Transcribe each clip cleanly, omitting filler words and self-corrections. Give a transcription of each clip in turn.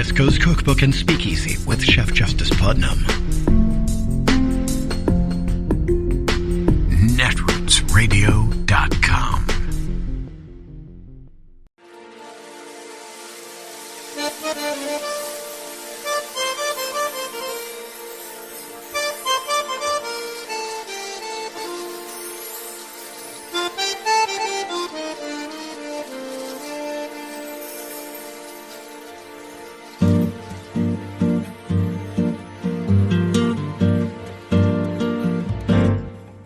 West Coast Cookbook and Speakeasy with Chef Justice Putnam. Netrootsradio.com.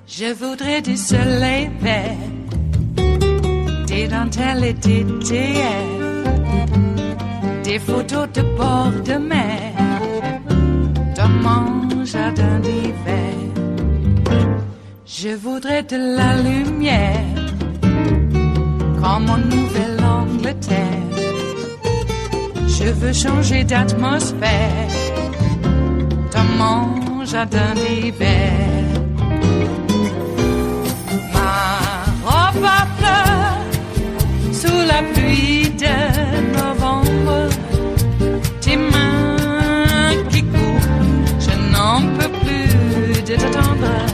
Je voudrais du soleil vert, des dentelles et des théères, des photos de bord de mer, dans mon jardin d'hiver. Je voudrais de la lumière, comme en Nouvelle-Angleterre. Je veux changer d'atmosphère, dans mon jardin d'hiver. Ma fleur sous la pluie de novembre, tes mains qui courent, je n'en peux plus de t'attendre.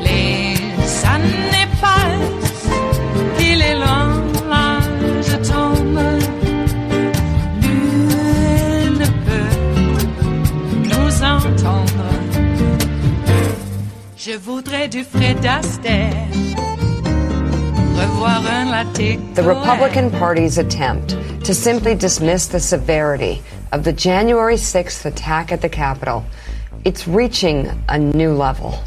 Les années passent, il est long, là je tombe. Nul ne peut nous entendre. Je voudrais du Fred Astaire, revoir un latte. The Republican Party's attempt to simply dismiss the severity of the January 6th attack at the Capitol, it's reaching a new level.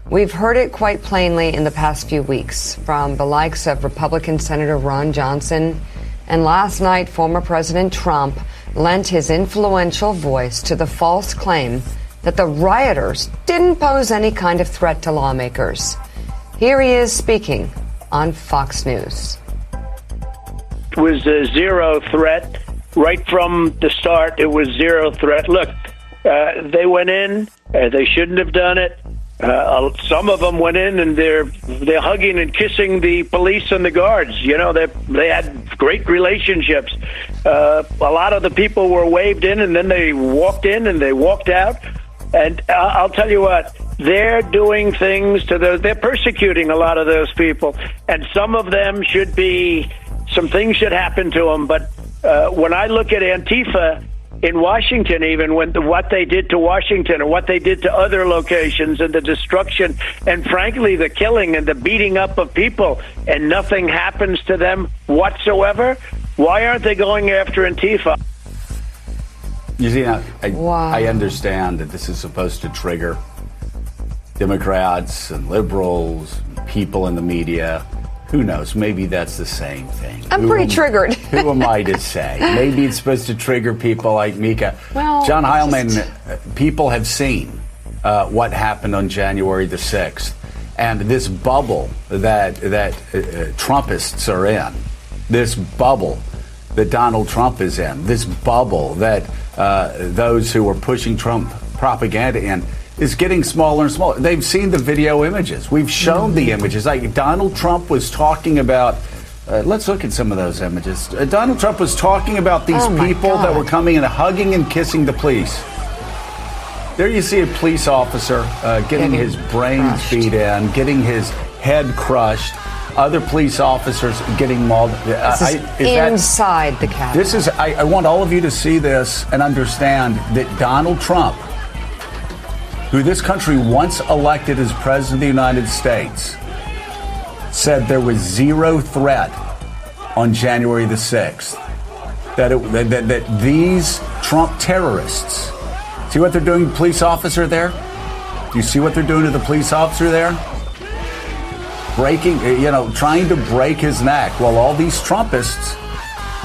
We've heard it quite plainly in the past few weeks from the likes of Republican Senator Ron Johnson, and last night former President Trump lent his influential voice to the false claim that the rioters didn't pose any kind of threat to lawmakers. Here he is speaking on Fox News. It was a zero threat. Right from the start, it was zero threat. Look, they went in. They shouldn't have done it. Some of them went in and they're hugging and kissing the police and the guards. You know, they had great relationships. A lot of the people were waved in and then they walked in and they walked out. And I'll tell you what, they're doing things to those, they're persecuting a lot of those people. And some of them some things should happen to them. But when I look at Antifa in Washington, even what they did to Washington and what they did to other locations and the destruction and frankly, the killing and the beating up of people and nothing happens to them whatsoever. Why aren't they going after Antifa? You see, I understand that this is supposed to trigger Democrats and liberals, people in the media. Who knows? Maybe that's the same thing. I'm pretty triggered. Who am I to say? Maybe it's supposed to trigger people like Mika. Well, John Heilman, people have seen what happened on January the 6th. And this bubble that Trumpists are in, this bubble that Donald Trump is in, this bubble that those who are pushing Trump propaganda in, is getting smaller and smaller. They've seen the video images. We've shown the images. Like Donald Trump was talking about, let's look at some of those images. Donald Trump was talking about these people that were coming and hugging and kissing the police. There you see a police officer getting his brains beat in, getting his head crushed. Other police officers getting mauled. This is inside the Capitol. This is. I want all of you to see this and understand that Donald Trump, who this country once elected as president of the United States, said there was zero threat on January the 6th. That these Trump terrorists, see what they're doing to the police officer there? Do you see what they're doing to the police officer there? Breaking, trying to break his neck while all these Trumpists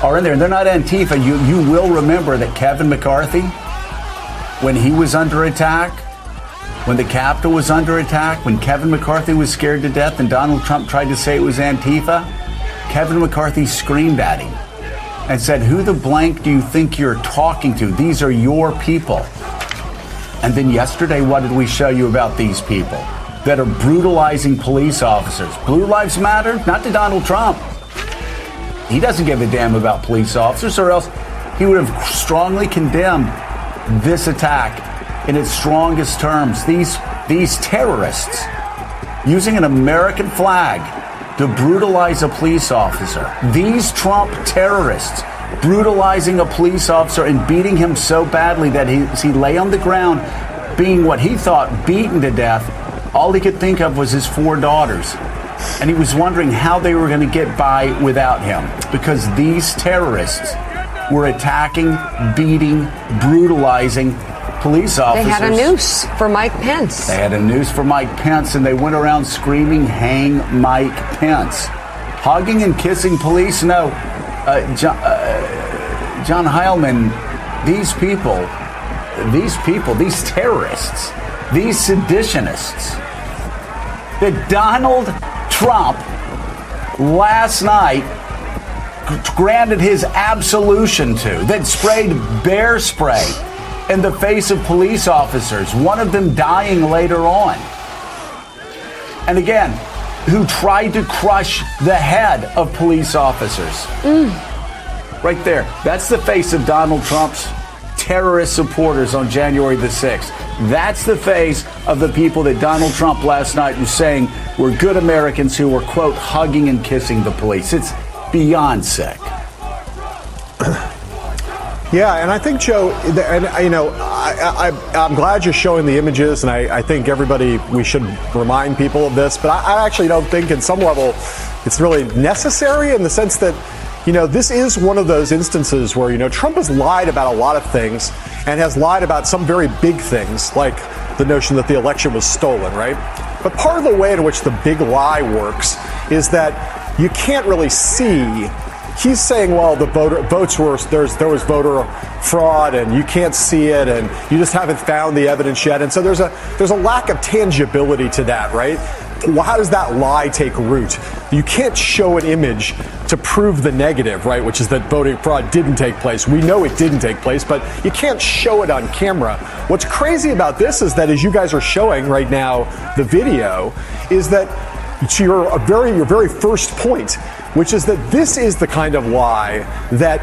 are in there. They're not Antifa. You will remember that Kevin McCarthy, when he was under attack, when the Capitol was under attack, when Kevin McCarthy was scared to death and Donald Trump tried to say it was Antifa, Kevin McCarthy screamed at him and said, "Who the blank do you think you're talking to? These are your people." And then yesterday, what did we show you about these people that are brutalizing police officers? Blue Lives Matter? Not to Donald Trump. He doesn't give a damn about police officers, or else he would have strongly condemned this attack in its strongest terms. These terrorists using an American flag to brutalize a police officer. These Trump terrorists brutalizing a police officer and beating him so badly that he lay on the ground being what he thought beaten to death. All he could think of was his 4 daughters. And he was wondering how they were going to get by without him, because these terrorists were attacking, beating, brutalizing police officers. They had a noose for Mike Pence. They had a noose for Mike Pence, and they went around screaming, "Hang Mike Pence." Hugging and kissing police? No. John Heilman, these terrorists, these seditionists that Donald Trump last night granted his absolution to, that sprayed bear spray in the face of police officers, one of them dying later on. And again, who tried to crush the head of police officers. Right there. That's the face of Donald Trump's terrorist supporters on January the 6th. That's the face of the people that Donald Trump last night was saying were good Americans who were, quote, hugging and kissing the police. It's beyond sick. Yeah, and I think, Joe, I'm glad you're showing the images, and I think we should remind people of this, but I actually don't think in some level it's really necessary, in the sense that, this is one of those instances where, Trump has lied about a lot of things and has lied about some very big things, like the notion that the election was stolen, right? But part of the way in which the big lie works is that you can't really see. He's saying, well, there was voter fraud, and you can't see it, and you just haven't found the evidence yet. And so there's a lack of tangibility to that, right? How does that lie take root? You can't show an image to prove the negative, right? Which is that voting fraud didn't take place. We know it didn't take place, but you can't show it on camera. What's crazy about this is that, as you guys are showing right now, the video, is that to your very first point, which is that this is the kind of lie that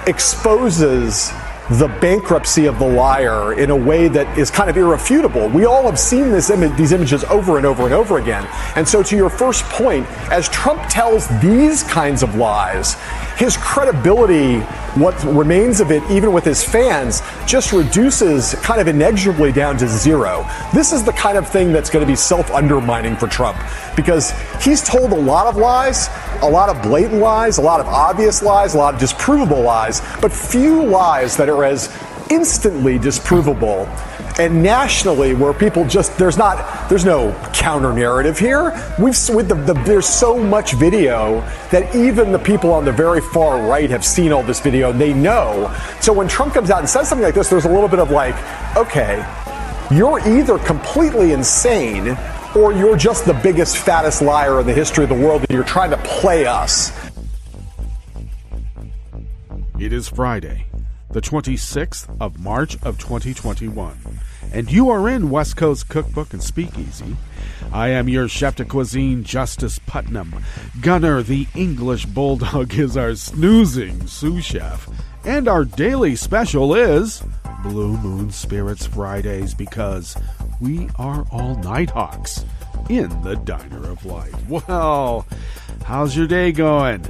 exposes the bankruptcy of the liar in a way that is kind of irrefutable. We all have seen these images over and over and over again. And so, to your first point, as Trump tells these kinds of lies, his credibility, what remains of it, even with his fans, just reduces kind of inexorably down to zero. This is the kind of thing that's going to be self-undermining for Trump, because he's told a lot of lies, a lot of blatant lies, a lot of obvious lies, a lot of disprovable lies, but few lies that are as instantly disprovable and nationally where people just, there's no counter narrative here. There's so much video that even the people on the very far right have seen all this video and they know. So when Trump comes out and says something like this, there's a little bit of like, okay, you're either completely insane or you're just the biggest, fattest liar in the history of the world and you're trying to play us. It is Friday, the 26th of March of 2021, and you are in West Coast Cookbook and Speakeasy. I am your chef de cuisine, Justice Putnam. Gunner, the English Bulldog, is our snoozing sous chef, and our daily special is Blue Moon Spirits Fridays, because we are all Nighthawks in the Diner of Life. Well, how's your day going?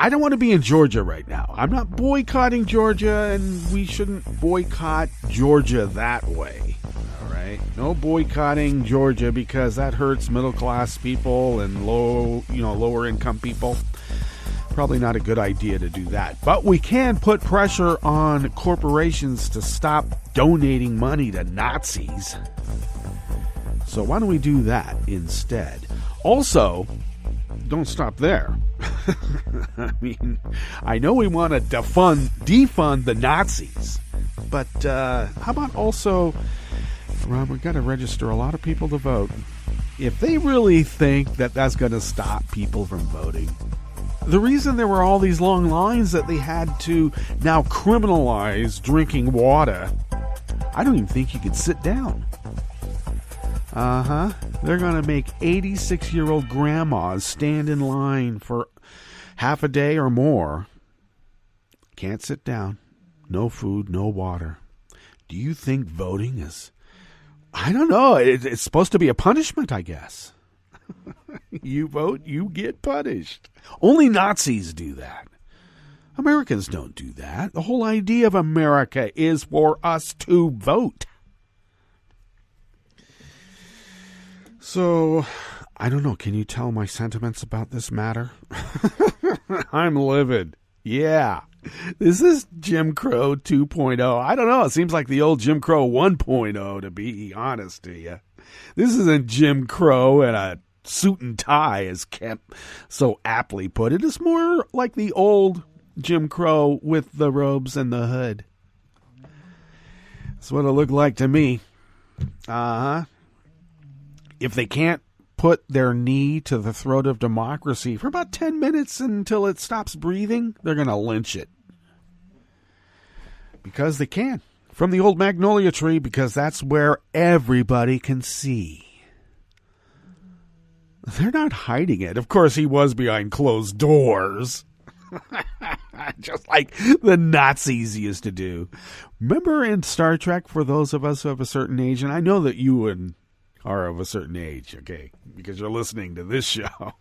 I don't want to be in Georgia right now. I'm not boycotting Georgia, and we shouldn't boycott Georgia that way. All right? No boycotting Georgia, because that hurts middle-class people and lower-income people. Probably not a good idea to do that. But we can put pressure on corporations to stop donating money to Nazis. So why don't we do that instead? Also, don't stop there. I mean, I know we want to defund the Nazis, but how about also, Ron, we've got to register a lot of people to vote. If they really think that that's going to stop people from voting, the reason there were all these long lines that they had to now criminalize drinking water, I don't even think you could sit down. They're going to make 86-year-old grandmas stand in line for half a day or more, can't sit down, no food, no water. Do you think voting is, I don't know, it's supposed to be a punishment, I guess. You vote, you get punished. Only Nazis do that. Americans don't do that. The whole idea of America is for us to vote. So, I don't know. Can you tell my sentiments about this matter? I'm livid. Yeah. This is Jim Crow 2.0. I don't know. It seems like the old Jim Crow 1.0, to be honest to you. This isn't Jim Crow in a suit and tie, as Kemp so aptly put it. It's more like the old Jim Crow with the robes and the hood. That's what it looked like to me. If they can't put their knee to the throat of democracy for about 10 minutes until it stops breathing, they're going to lynch it. Because they can. From the old magnolia tree, because that's where everybody can see. They're not hiding it. Of course, he was behind closed doors. Just like the Nazis used to do. Remember in Star Trek, for those of us of a certain age, and I know that you are of a certain age, okay, because you're listening to this show.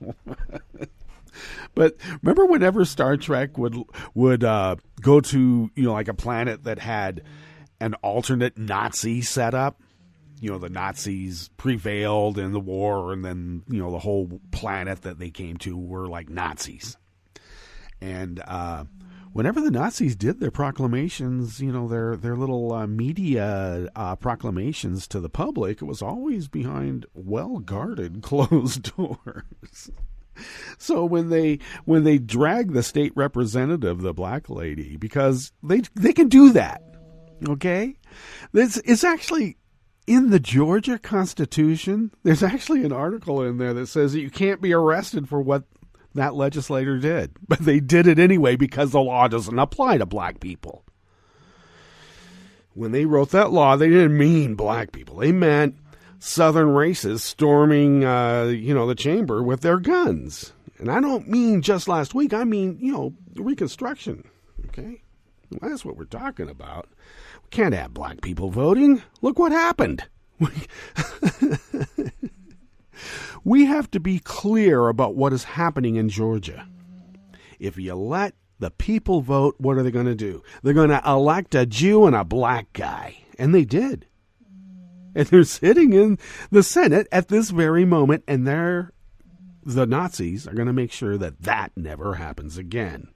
But remember whenever Star Trek would go to, like a planet that had an alternate Nazi setup? The Nazis prevailed in the war, and then, the whole planet that they came to were like Nazis. And whenever the Nazis did their proclamations, their little media proclamations to the public, it was always behind well-guarded closed doors. So when they drag the state representative, the black lady, because they can do that, okay? It's actually in the Georgia Constitution. There's actually an article in there that says that you can't be arrested for what that legislator did, but they did it anyway because the law doesn't apply to black people. When they wrote that law, they didn't mean black people. They meant Southern races storming, the chamber with their guns. And I don't mean just last week. I mean, Reconstruction. Okay, that's what we're talking about. We can't have black people voting. Look what happened. We have to be clear about what is happening in Georgia. If you let the people vote, what are they going to do? They're going to elect a Jew and a black guy. And they did. And they're sitting in the Senate at this very moment, and the Nazis are going to make sure that never happens again.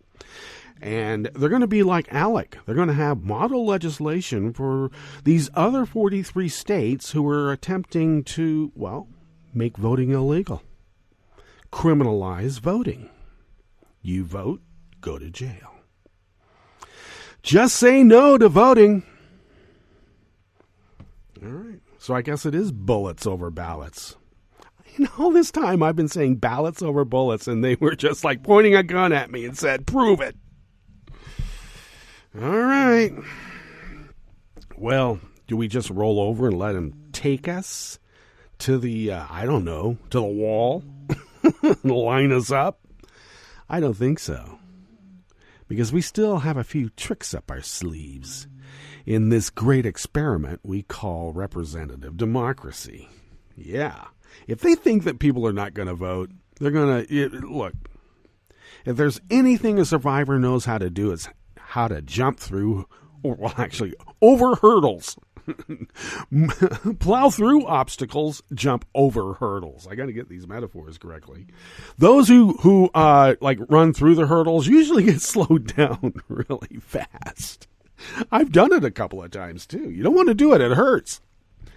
And they're going to be like ALEC. They're going to have model legislation for these other 43 states who are attempting to, make voting illegal. Criminalize voting. You vote, go to jail. Just say no to voting. All right. So I guess it is bullets over ballots. All this time I've been saying ballots over bullets, and they were just like pointing a gun at me and said, prove it. All right. Well, do we just roll over and let them take us to the, to the wall? Line us up? I don't think so. Because we still have a few tricks up our sleeves in this great experiment we call representative democracy. Yeah. If they think that people are not going to vote, they're going to, look, if there's anything a survivor knows how to do, it's how to jump through, over hurdles. Plow through obstacles, jump over hurdles. I got to get these metaphors correctly. Those who run through the hurdles usually get slowed down really fast. I've done it a couple of times too. You don't want to do it. It hurts,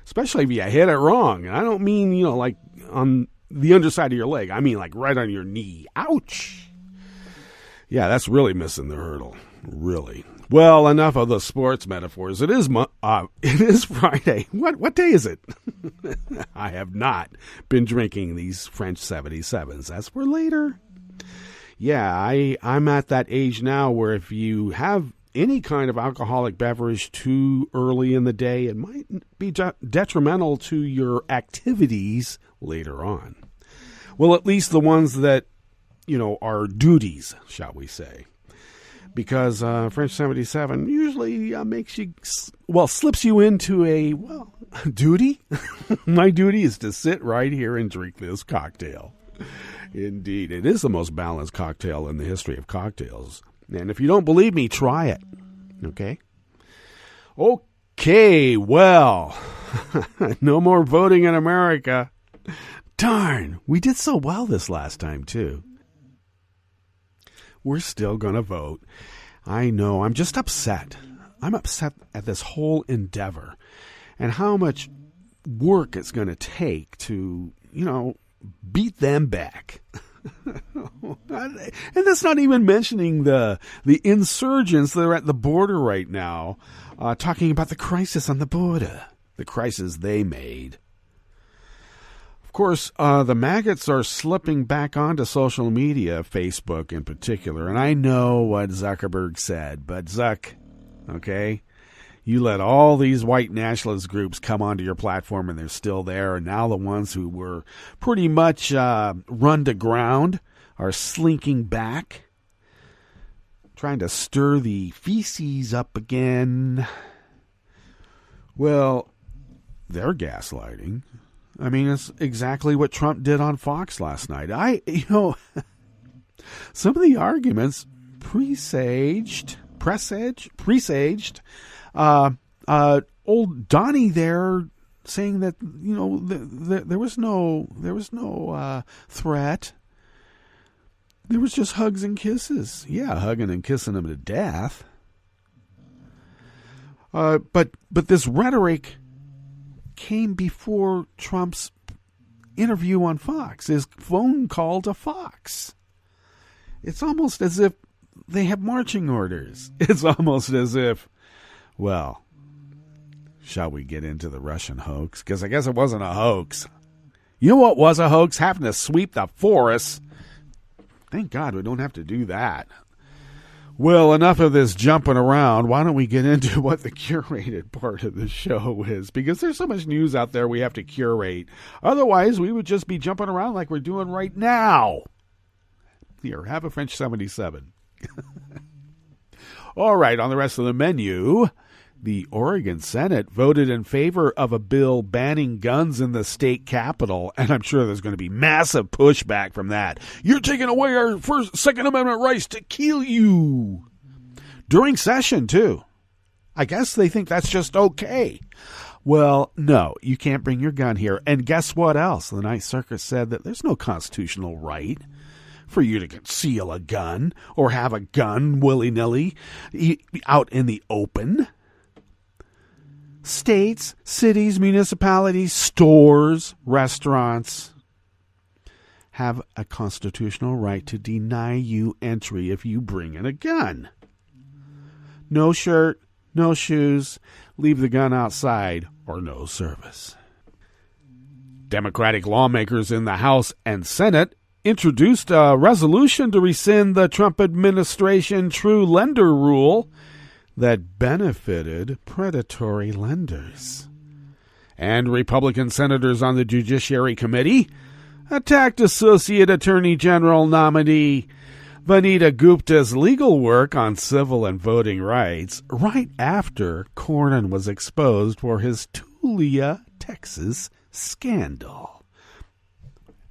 especially if you hit it wrong. And I don't mean, like on the underside of your leg. I mean like right on your knee. Ouch. Yeah, that's really missing the hurdle. Really. Well, enough of the sports metaphors. It is Friday. What day is it? I have not been drinking these French 77s. That's for later. Yeah, I'm at that age now where if you have any kind of alcoholic beverage too early in the day, it might be detrimental to your activities later on. Well, at least the ones that our duties, shall we say. Because French 77 usually slips you into a, duty. My duty is to sit right here and drink this cocktail. Indeed, it is the most balanced cocktail in the history of cocktails. And if you don't believe me, try it. Okay? Okay, well, no more voting in America. Darn, we did so well this last time, too. We're still going to vote. I know, I'm just upset. I'm upset at this whole endeavor and how much work it's going to take to, beat them back. And that's not even mentioning the insurgents that are at the border right now, talking about the crisis on the border, the crisis they made. Of course, the maggots are slipping back onto social media, Facebook in particular, and I know what Zuckerberg said, but Zuck, okay, you let all these white nationalist groups come onto your platform and they're still there, and now the ones who were pretty much run to ground are slinking back, trying to stir the feces up again. Well, they're gaslighting. I mean, it's exactly what Trump did on Fox last night. Some of the arguments presaged. Old Donnie there saying that there was no threat. There was just hugs and kisses. Yeah, hugging and kissing him to death. But this rhetoric came before Trump's interview on Fox, his phone call to Fox. It's almost as if they have marching orders. It's almost as if, well, shall we get into the Russian hoax? Because I guess it wasn't a hoax. You know what was a hoax? Having to sweep the forests. Thank God we don't have to do that. Well, enough of this jumping around. Why don't we get into what the curated part of the show is? Because there's so much news out there we have to curate. Otherwise, we would just be jumping around like we're doing right now. Here, have a French 77. All right, on the rest of the menu, the Oregon Senate voted in favor of a bill banning guns in the state capitol, and I'm sure there's going to be massive pushback from that. You're taking away our Second Amendment rights to kill you. During session, too. I guess they think that's just okay. Well, no, you can't bring your gun here. And guess what else? The Ninth Circuit said that there's no constitutional right for you to conceal a gun or have a gun willy-nilly out in the open. States, cities, municipalities, stores, restaurants have a constitutional right to deny you entry if you bring in a gun. No shirt, no shoes, leave the gun outside, or no service. Democratic lawmakers in the House and Senate introduced a resolution to rescind the Trump administration true lender rule that benefited predatory lenders. And Republican senators on the Judiciary Committee attacked Associate Attorney General nominee Vanita Gupta's legal work on civil and voting rights right after Cornyn was exposed for his Tulia, Texas scandal.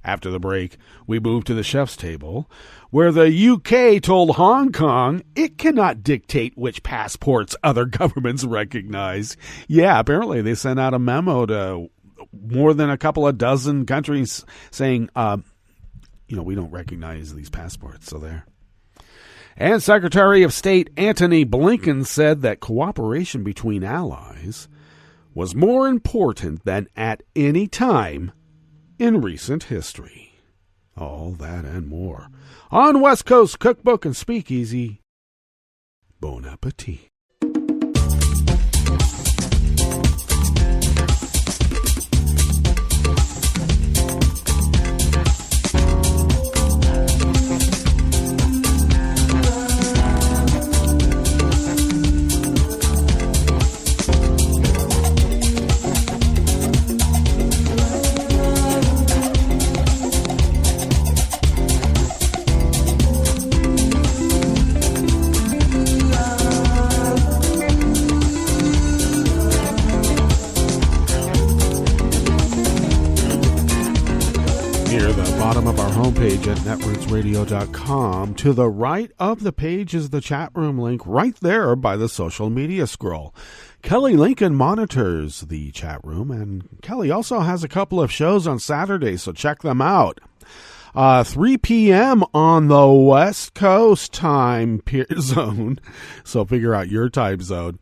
After the break, we move to the chef's table, where the UK told Hong Kong it cannot dictate which passports other governments recognize. Yeah, apparently they sent out a memo to more than a couple of dozen countries saying, we don't recognize these passports, so there. And Secretary of State Antony Blinken said that cooperation between allies was more important than at any time in recent history. All that and more on West Coast Cookbook and Speakeasy. Bon appetit. page at netrootsradio.com. To the right of the page is the chat room link right there by the social media scroll. Kelly Lincoln monitors the chat room, and Kelly also has a couple of shows on Saturday, so check them out. 3 p.m. on the West Coast time zone, so figure out your time zone.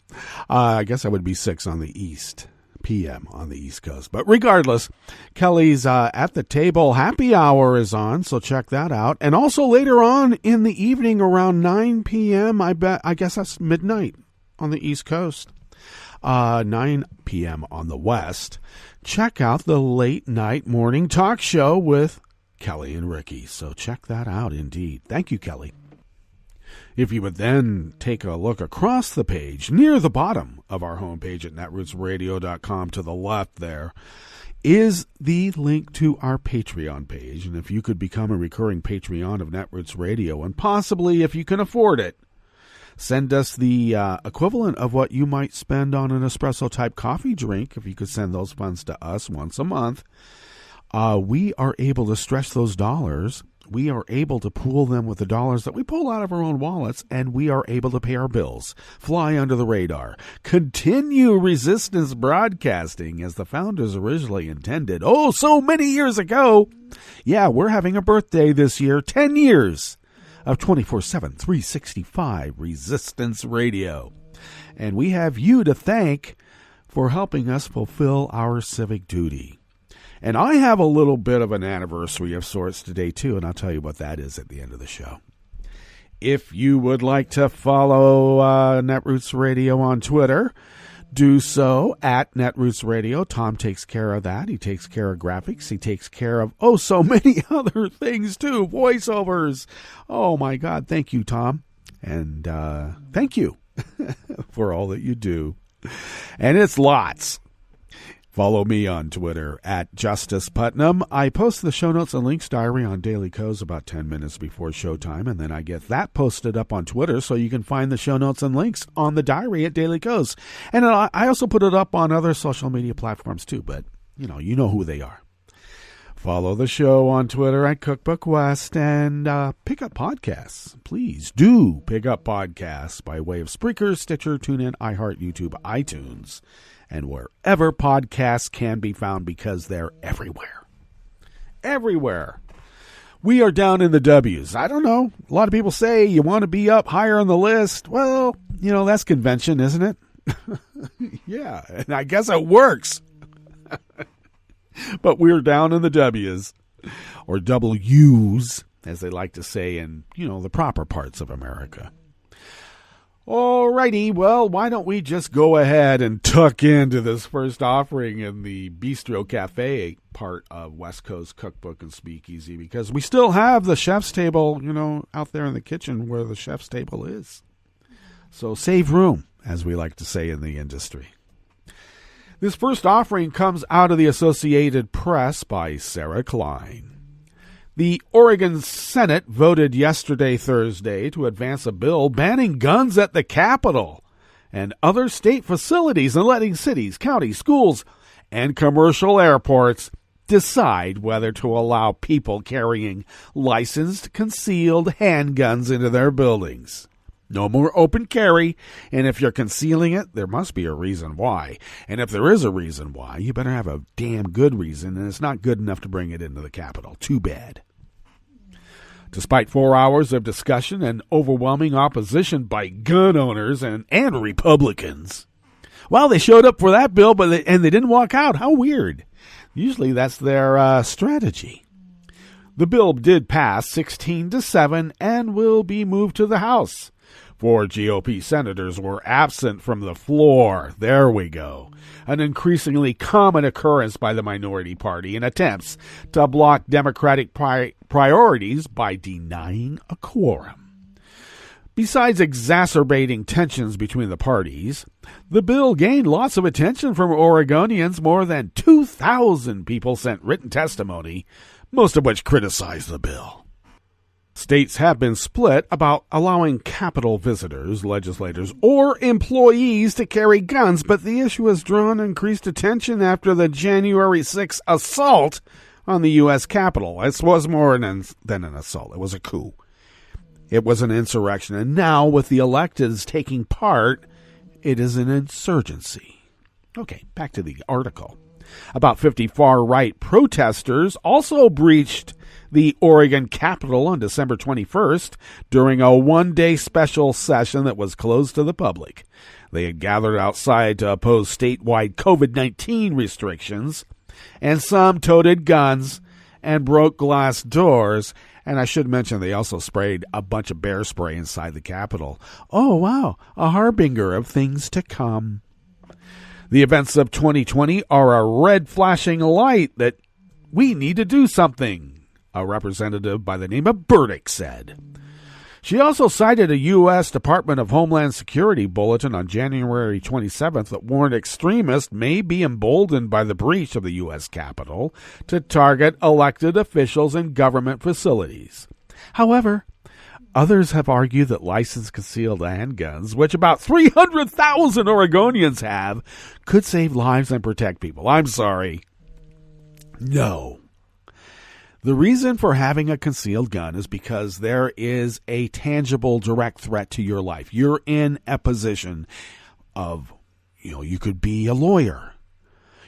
I guess that would be 6 on the East p.m. on the East Coast. But regardless, Kelly's At the Table Happy Hour is on, so check that out. And also later on in the evening around 9 p.m., I guess that's midnight on the East Coast, 9 p.m. on the West, check out the Late Night Morning Talk Show with Kelly and Ricky. So check that out indeed. Thank you, Kelly. If you would then take a look across the page, near the bottom of our homepage at netrootsradio.com, to the left there is the link to our Patreon page. And if you could become a recurring Patreon of Netroots Radio, and possibly, if you can afford it, send us the equivalent of what you might spend on an espresso-type coffee drink, if you could send those funds to us once a month, we are able to stretch those dollars. We are able to pool them with the dollars that we pull out of our own wallets, and we are able to pay our bills, fly under the radar, continue resistance broadcasting as the founders originally intended. Oh, so many years ago. Yeah, we're having a birthday this year, 10 years of 24/7, 365 Resistance Radio. And we have you to thank for helping us fulfill our civic duty. And I have a little bit of an anniversary of sorts today, too, and I'll tell you what that is at the end of the show. If you would like to follow Netroots Radio on Twitter, do so at Netroots Radio. Tom takes care of that. He takes care of graphics. He takes care of, so many other things, too. Voiceovers. Oh, my God. Thank you, Tom. And thank you for all that you do. And it's lots. Follow me on Twitter at Justice Putnam. I post the show notes and links diary on Daily Kos about 10 minutes before showtime, and then I get that posted up on Twitter so you can find the show notes and links on the diary at Daily Kos. And I also put it up on other social media platforms too, but you know who they are. Follow the show on Twitter at Cookbook West, and pick up podcasts. Please do pick up podcasts by way of Spreaker, Stitcher, TuneIn, iHeart, YouTube, iTunes, and wherever podcasts can be found, because they're everywhere. Everywhere. We are down in the W's. I don't know. A lot of people say you want to be up higher on the list. Well, that's convention, isn't it? Yeah, and I guess it works. But we're down in the W's, or W's, as they like to say in, the proper parts of America. Alrighty, well, why don't we just go ahead and tuck into this first offering in the Bistro Cafe part of West Coast Cookbook and Speakeasy, because we still have the chef's table, out there in the kitchen where the chef's table is. So save room, as we like to say in the industry. This first offering comes out of the Associated Press by Sarah Klein. The Oregon Senate voted yesterday, Thursday, to advance a bill banning guns at the Capitol and other state facilities, and letting cities, counties, schools, and commercial airports decide whether to allow people carrying licensed concealed handguns into their buildings. No more open carry, and if you're concealing it, there must be a reason why. And if there is a reason why, you better have a damn good reason, and it's not good enough to bring it into the Capitol. Too bad. Despite 4 hours of discussion and overwhelming opposition by gun owners and Republicans, they showed up for that bill, but they didn't walk out. How weird. Usually that's their strategy. The bill did pass 16-7 and will be moved to the House. 4 GOP senators were absent from the floor. There we go. An increasingly common occurrence by the minority party in attempts to block Democratic priorities by denying a quorum. Besides exacerbating tensions between the parties, the bill gained lots of attention from Oregonians. More than 2,000 people sent written testimony, most of which criticized the bill. States have been split about allowing Capitol visitors, legislators, or employees to carry guns, but the issue has drawn increased attention after the January 6th assault on the U.S. Capitol. This was more than an assault. It was a coup. It was an insurrection. And now, with the electeds taking part, it is an insurgency. Okay, back to the article. About 50 far-right protesters also breached the Oregon Capitol on December 21st during a one-day special session that was closed to the public. They had gathered outside to oppose statewide COVID-19 restrictions, and some toted guns and broke glass doors. And I should mention they also sprayed a bunch of bear spray inside the Capitol. Oh, wow, a harbinger of things to come. The events of 2020 are a red flashing light that we need to do something, a representative by the name of Burdick said. She also cited a U.S. Department of Homeland Security bulletin on January 27th that warned extremists may be emboldened by the breach of the U.S. Capitol to target elected officials and government facilities. However, others have argued that licensed concealed handguns, which about 300,000 Oregonians have, could save lives and protect people. I'm sorry. No. The reason for having a concealed gun is because there is a tangible, direct threat to your life. You're in a position of, you could be a lawyer.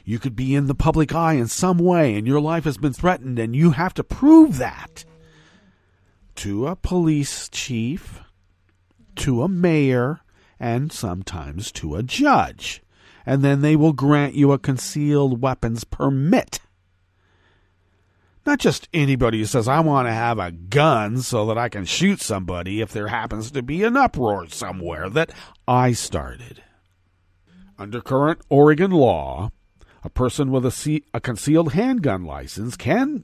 You could be in the public eye in some way, and your life has been threatened, and you have to prove that to a police chief, to a mayor, and sometimes to a judge. And then they will grant you a concealed weapons permit. Not just anybody who says, I want to have a gun so that I can shoot somebody if there happens to be an uproar somewhere that I started. Under current Oregon law, a person with a concealed handgun license can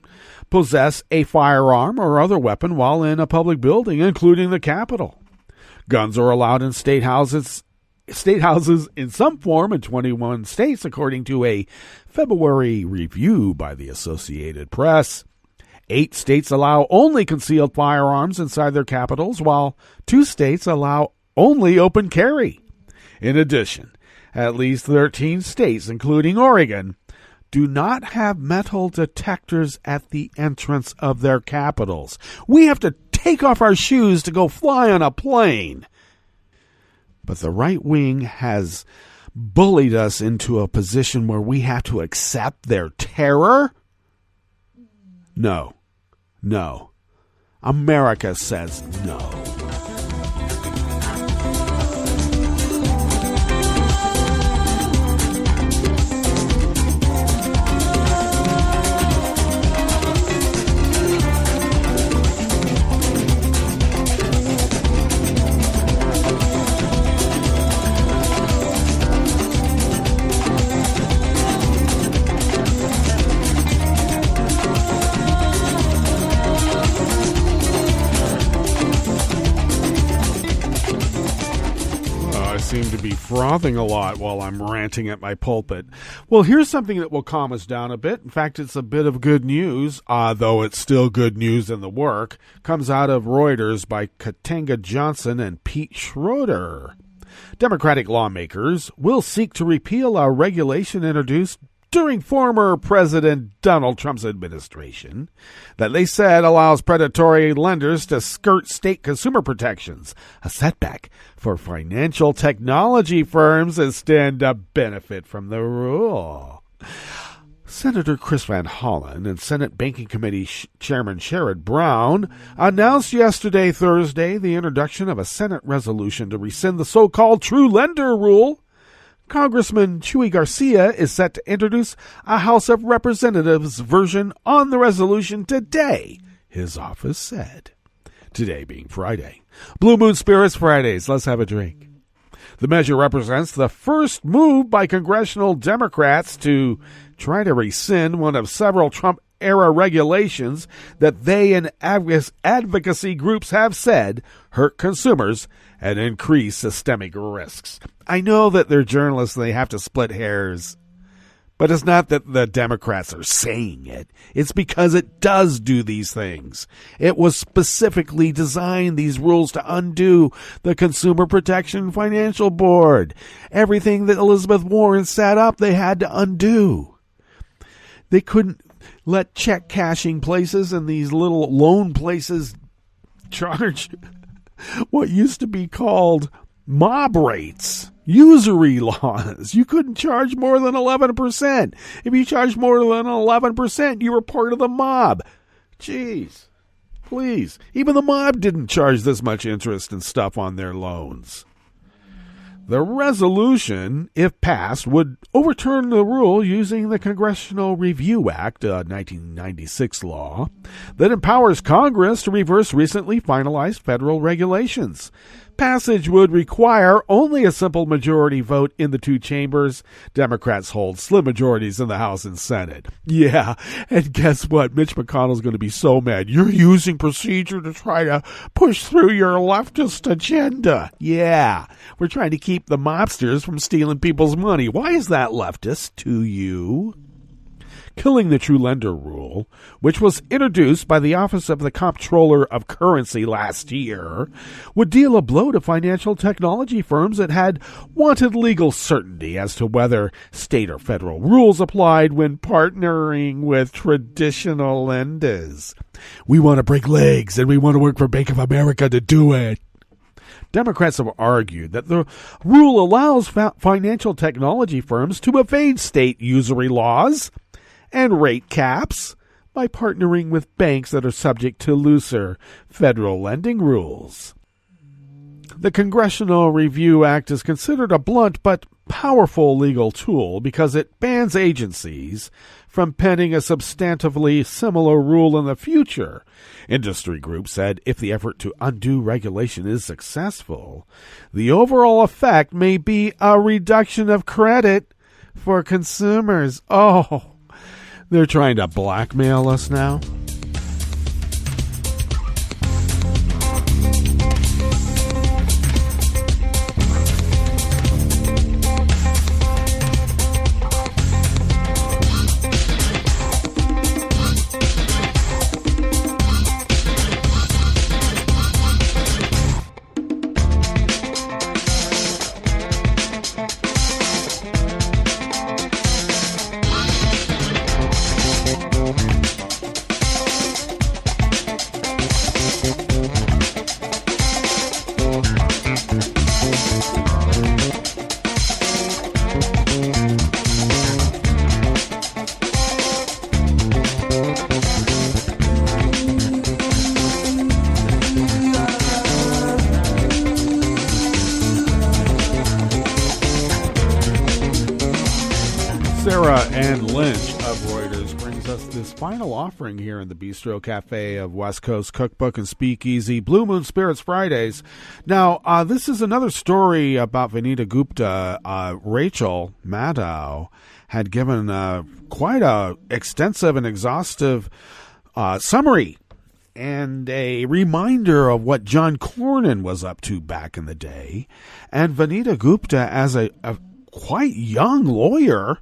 possess a firearm or other weapon while in a public building, including the Capitol. Guns are allowed in state houses in some form in 21 states, according to a February review by the Associated Press. 8 states allow only concealed firearms inside their capitals, while 2 states allow only open carry. In addition, at least 13 states, including Oregon, do not have metal detectors at the entrance of their capitals. We have to take off our shoes to go fly on a plane. But the right wing has bullied us into a position where we have to accept their terror? No. America says no. Seem to be frothing a lot while I'm ranting at my pulpit. Well, here's something that will calm us down a bit. In fact, it's a bit of good news, though it's still good news in the work. Comes out of Reuters by Katanga Johnson and Pete Schroeder. Democratic lawmakers will seek to repeal a regulation introduced during former President Donald Trump's administration that they said allows predatory lenders to skirt state consumer protections, a setback for financial technology firms that stand to benefit from the rule. Senator Chris Van Hollen and Senate Banking Committee Chairman Sherrod Brown announced yesterday, Thursday, the introduction of a Senate resolution to rescind the so-called true lender rule. Congressman Chuy Garcia is set to introduce a House of Representatives version on the resolution today, his office said. Today being Friday. Blue Moon Spirits Fridays. Let's have a drink. The measure represents the first move by congressional Democrats to try to rescind one of several Trump-era regulations that they and advocacy groups have said hurt consumers and increase systemic risks. I know that they're journalists and they have to split hairs, but it's not that the Democrats are saying it. It's because it does do these things. It was specifically designed, these rules, to undo the Consumer Protection Financial Board. Everything that Elizabeth Warren set up, they had to undo. They couldn't let check cashing places and these little loan places charge what used to be called mob rates, usury laws. You couldn't charge more than 11%. If you charged more than 11%, you were part of the mob. Jeez, please. Even the mob didn't charge this much interest and stuff on their loans. The resolution, if passed, would overturn the rule using the Congressional Review Act, a 1996 law, that empowers Congress to reverse recently finalized federal regulations. Passage would require only a simple majority vote in the two chambers. Democrats hold slim majorities in the House and Senate. Yeah, and guess what? Mitch McConnell's going to be so mad. You're using procedure to try to push through your leftist agenda. Yeah, we're trying to keep the mobsters from stealing people's money. Why is that leftist to you? Killing the true lender rule, which was introduced by the Office of the Comptroller of Currency last year, would deal a blow to financial technology firms that had wanted legal certainty as to whether state or federal rules applied when partnering with traditional lenders. We want to break legs, and we want to work for Bank of America to do it. Democrats have argued that the rule allows financial technology firms to evade state usury laws and rate caps by partnering with banks that are subject to looser federal lending rules. The Congressional Review Act is considered a blunt but powerful legal tool because it bans agencies from penning a substantively similar rule in the future. Industry groups said if the effort to undo regulation is successful, the overall effect may be a reduction of credit for consumers. Oh, they're trying to blackmail us now? Final offering here in the Bistro Cafe of West Coast Cookbook and Speakeasy, Blue Moon Spirits Fridays. Now, this is another story about Vanita Gupta. Rachel Maddow had given quite a extensive and exhaustive summary and a reminder of what John Cornyn was up to back in the day. And Vanita Gupta, as a quite young lawyer,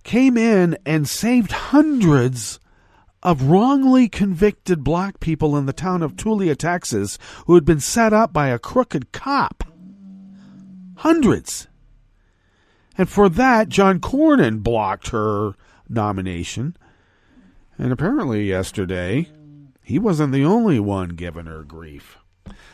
came in and saved hundreds of wrongly convicted black people in the town of Tulia, Texas, who had been set up by a crooked cop. Hundreds. And for that, John Cornyn blocked her nomination. And apparently yesterday, he wasn't the only one giving her grief.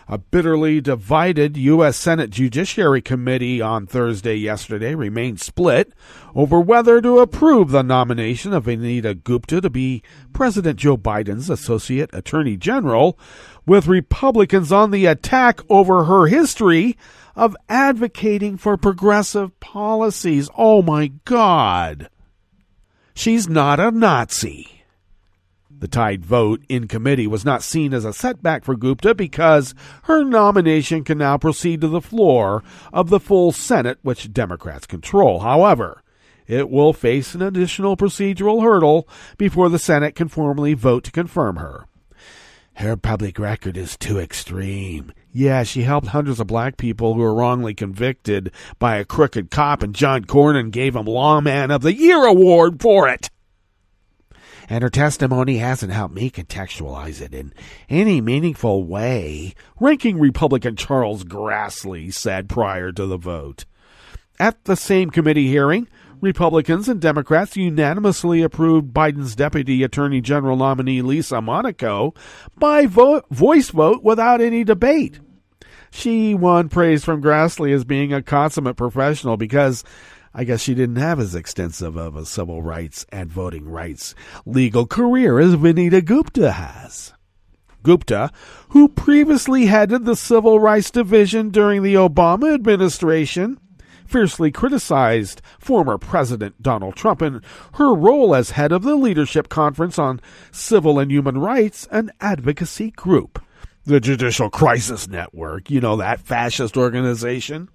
A bitterly divided U.S. Senate Judiciary Committee on Thursday yesterday remained split over whether to approve the nomination of Vanita Gupta to be President Joe Biden's Associate Attorney General, with Republicans on the attack over her history of advocating for progressive policies. Oh my God. She's not a Nazi. The tied vote in committee was not seen as a setback for Gupta because her nomination can now proceed to the floor of the full Senate, which Democrats control. However, it will face an additional procedural hurdle before the Senate can formally vote to confirm her. Her public record is too extreme. Yeah, she helped hundreds of black people who were wrongly convicted by a crooked cop, and John Cornyn gave him Lawman of the Year award for it. And her testimony hasn't helped me contextualize it in any meaningful way, ranking Republican Charles Grassley said prior to the vote. At the same committee hearing, Republicans and Democrats unanimously approved Biden's Deputy Attorney General nominee Lisa Monaco by voice vote without any debate. She won praise from Grassley as being a consummate professional because I guess she didn't have as extensive of a civil rights and voting rights legal career as Vanita Gupta has. Gupta, who previously headed the Civil Rights Division during the Obama administration, fiercely criticized former President Donald Trump in her role as head of the Leadership Conference on Civil and Human Rights, an advocacy group. The Judicial Crisis Network, that fascist organization,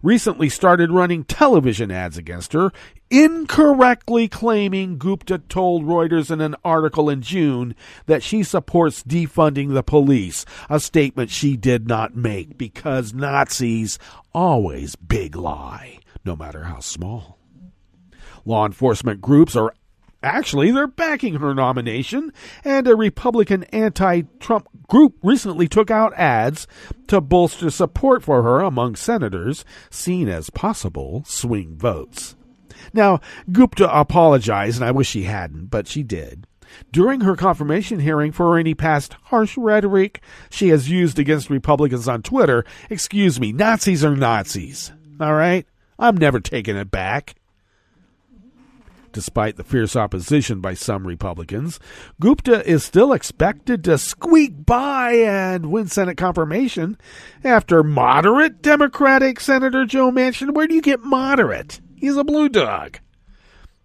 recently started running television ads against her, incorrectly claiming Gupta told Reuters in an article in June that she supports defunding the police, a statement she did not make because Nazis always big lie, no matter how small. Law enforcement groups are they're backing her nomination, and a Republican anti-Trump group recently took out ads to bolster support for her among senators, seen as possible swing votes. Now, Gupta apologized, and I wish she hadn't, but she did, during her confirmation hearing for any past harsh rhetoric she has used against Republicans on Twitter. Excuse me, Nazis are Nazis, all right? I'm never taking it back. Despite the fierce opposition by some Republicans, Gupta is still expected to squeak by and win Senate confirmation after moderate Democratic Senator Joe Manchin. Where do you get moderate? He's a blue dog.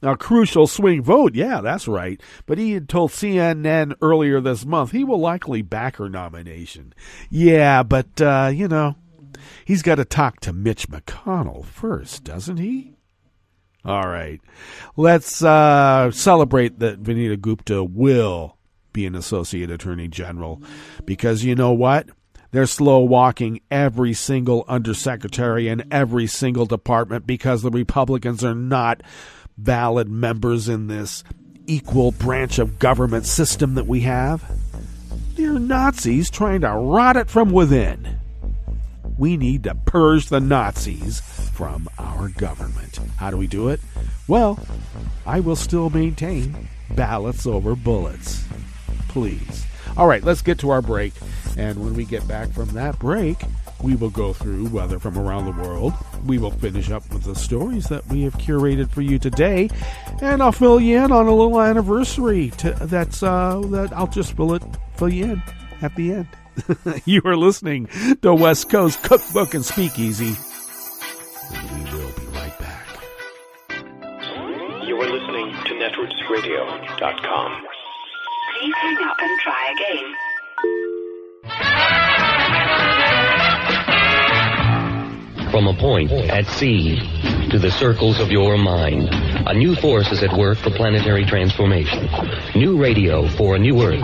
A crucial swing vote, yeah, that's right. But he had told CNN earlier this month he will likely back her nomination. Yeah, but, he's got to talk to Mitch McConnell first, doesn't he? All right, let's celebrate that Vanita Gupta will be an Associate Attorney General, because you know what? They're slow walking every single undersecretary in every single department because the Republicans are not valid members in this equal branch of government system that we have. They're Nazis trying to rot it from within. We need to purge the Nazis from our government. How do we do it? Well, I will still maintain ballots over bullets. Please. All right, let's get to our break. And when we get back from that break, we will go through weather from around the world. We will finish up with the stories that we have curated for you today. And I'll fill you in on a little anniversary that I'll just fill you in at the end. You are listening to West Coast Cookbook and Speakeasy. We will be right back. You are listening to netrootsradio.com. Please hang up and try again. From a point at sea to the circles of your mind, a new force is at work for planetary transformation. New radio for a new Earth.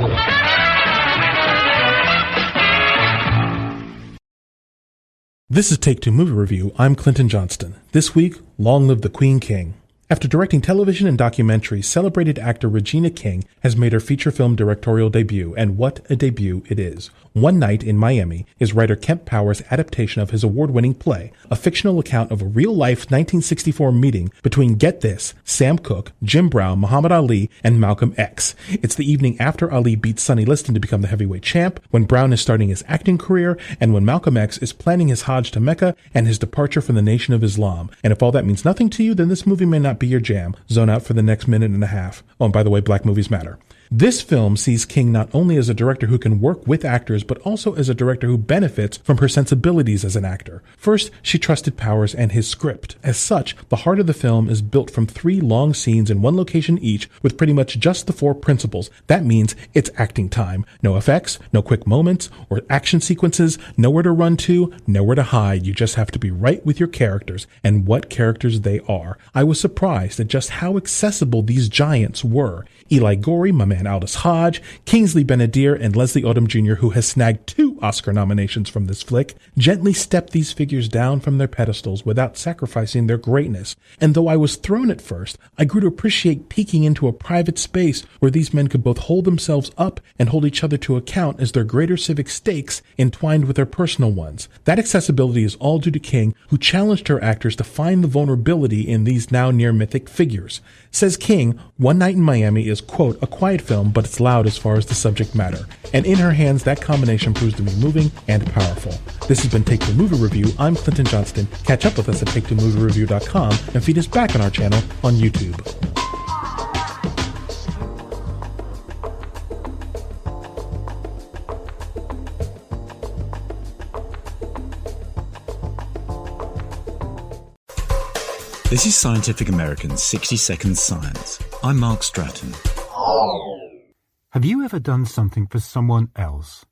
This is Take Two Movie Review. I'm Clinton Johnston. This week, long live the Queen King. After directing television and documentaries, celebrated actor Regina King has made her feature film directorial debut, and what a debut it is. One Night in Miami is writer Kemp Powers' adaptation of his award-winning play, a fictional account of a real-life 1964 meeting between, get this, Sam Cooke, Jim Brown, Muhammad Ali, and Malcolm X. It's the evening after Ali beats Sonny Liston to become the heavyweight champ, when Brown is starting his acting career, and when Malcolm X is planning his Hajj to Mecca and his departure from the Nation of Islam. And if all that means nothing to you, then this movie may not be your jam. Zone out for the next minute and a half. Oh, and by the way, black movies matter. This film sees King not only as a director who can work with actors, but also as a director who benefits from her sensibilities as an actor. First, she trusted Powers and his script. As such, the heart of the film is built from 3 long scenes in one location each, with pretty much just the 4 principles. That means it's acting time. No effects, no quick moments, or action sequences, nowhere to run to, nowhere to hide. You just have to be right with your characters, and what characters they are. I was surprised at just how accessible these giants were. Eli Gorey, my man and Aldous Hodge, Kingsley Ben-Adir, and Leslie Odom Jr., who has snagged 2 Oscar nominations from this flick, gently stepped these figures down from their pedestals without sacrificing their greatness. And though I was thrown at first, I grew to appreciate peeking into a private space where these men could both hold themselves up and hold each other to account as their greater civic stakes entwined with their personal ones. That accessibility is all due to King, who challenged her actors to find the vulnerability in these now near mythic figures. Says King, One Night in Miami is, quote, a quiet film, but it's loud as far as the subject matter. And in her hands, that combination proves to be moving and powerful. This has been Take Two Movie Review. I'm Clinton Johnston. Catch up with us at TakeTwoMovieReview.com and feed us back on our channel on YouTube. This is Scientific American's 60 Seconds Science. I'm Mark Stratton. Have you ever done something for someone else,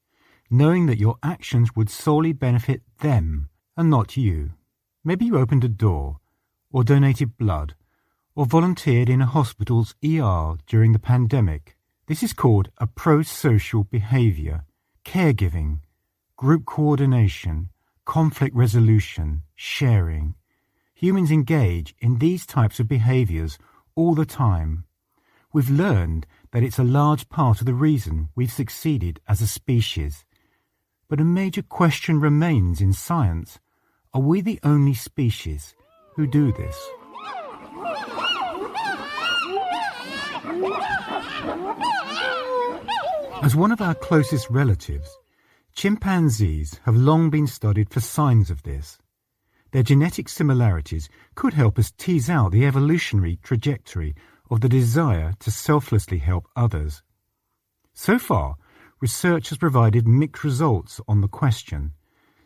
knowing that your actions would solely benefit them and not you? Maybe you opened a door, or donated blood, or volunteered in a hospital's ER during the pandemic. This is called a pro-social behavior, caregiving, group coordination, conflict resolution, sharing. Humans engage in these types of behaviors all the time. We've learned that it's a large part of the reason we've succeeded as a species. But a major question remains in science. Are we the only species who do this? As one of our closest relatives, chimpanzees have long been studied for signs of this. Their genetic similarities could help us tease out the evolutionary trajectory of the desire to selflessly help others. So far, research has provided mixed results on the question.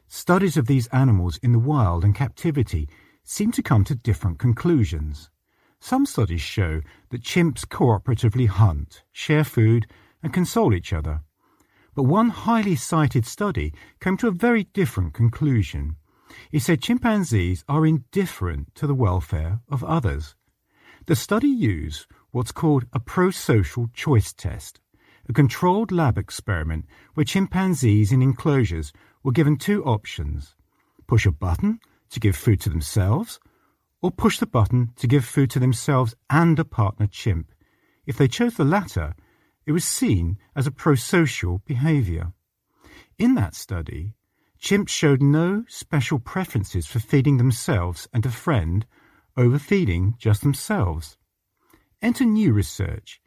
Studies of these animals in the wild and captivity seem to come to different conclusions. Some studies show that chimps cooperatively hunt, share food, and console each other. But one highly cited study came to a very different conclusion. It said chimpanzees are indifferent to the welfare of others. The study used what's called a pro-social choice test, a controlled lab experiment where chimpanzees in enclosures were given 2 options: push a button to give food to themselves, or push the button to give food to themselves and a partner chimp. If they chose the latter, it was seen as a pro-social behavior. In that study, chimps showed no special preferences for feeding themselves and a friend over feeding just themselves. Enter new research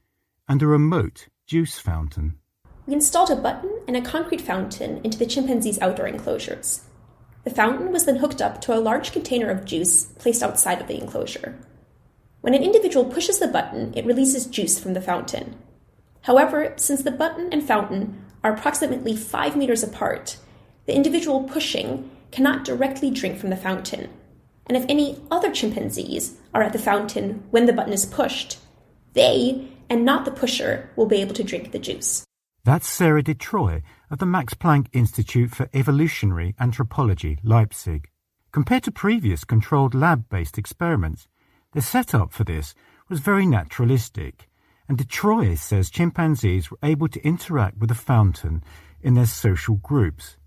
and a remote juice fountain. We installed a button and a concrete fountain into the chimpanzees' outdoor enclosures. The fountain was then hooked up to a large container of juice placed outside of the enclosure. When an individual pushes the button, it releases juice from the fountain. However, since the button and fountain are approximately 5 meters apart, the individual pushing cannot directly drink from the fountain. And if any other chimpanzees are at the fountain when the button is pushed, they, and not the pusher, will be able to drink the juice. That's Sarah Detroit of the Max Planck Institute for Evolutionary Anthropology, Leipzig. Compared to previous controlled lab-based experiments, the setup for this was very naturalistic, and Detroit says chimpanzees were able to interact with the fountain in their social groups.